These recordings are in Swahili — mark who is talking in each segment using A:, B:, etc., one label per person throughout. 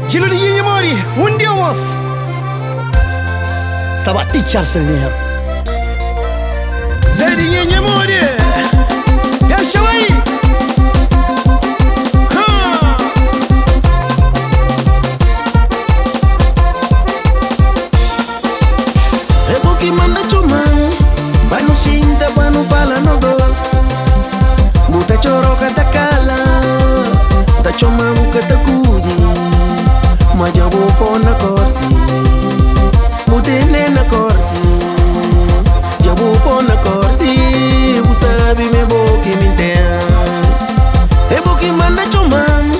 A: Jiludiye mori, undiomos. Sabati Charles Zediye mori. Ya shawai.
B: Eboki manda chuman, banu shinta, banu fala nos dos. Buta choro kata kala, ta choma buka ta kudi. Majabu pona korti, mutene na korti. Jabu pona korti, usabi me boki mintea. Eboki manda chuman,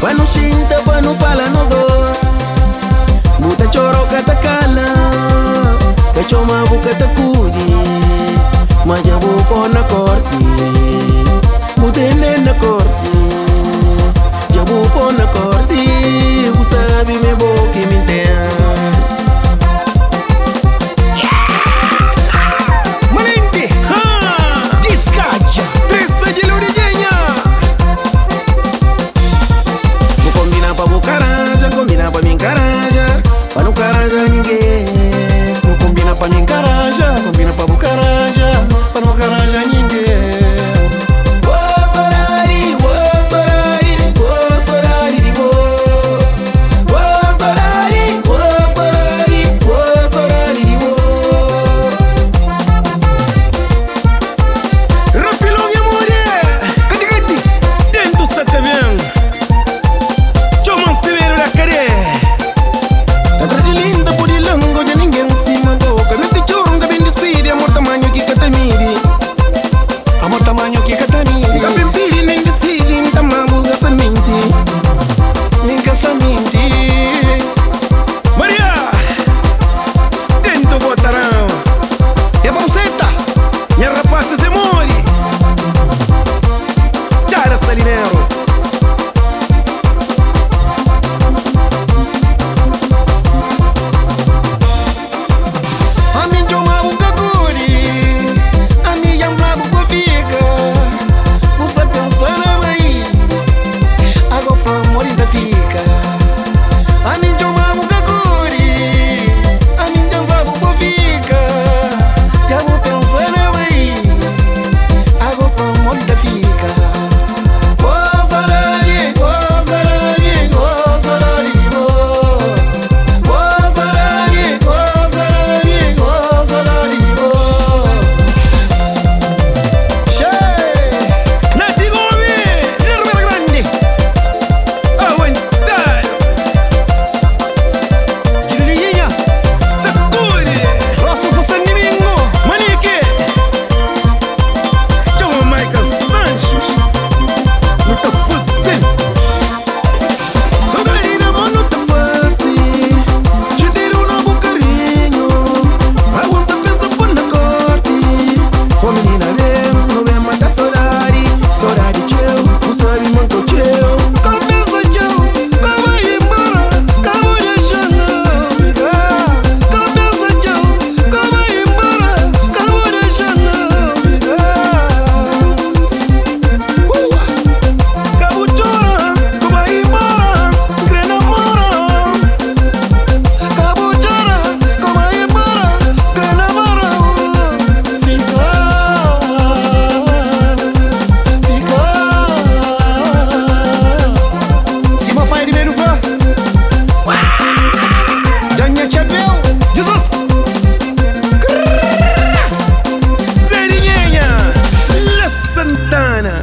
B: banu shinta, banu fala nos dos. Buta choro kata kala, choma buka ta kudi. Majabu pona korti, mutene na korti. Jabu pona korti, usabi me boki mintea.
A: Manindi, Discaja,
B: Tressa Jiludiye. Mu combina pa bucaranja, combina pa mincaranja. Pa no caranja ninguém. Mu combina pa mincaranja, combina pa bucaranja. Pa no caranja ninguém. Salinero. Ami joma buka kuri, ami yang rabu kufika. Busa pensana mai, ago from mori da fika. Ami joma buka kuri, ami yang rabu kufika. Ago pensana mai, ago from mori da fika. Santana.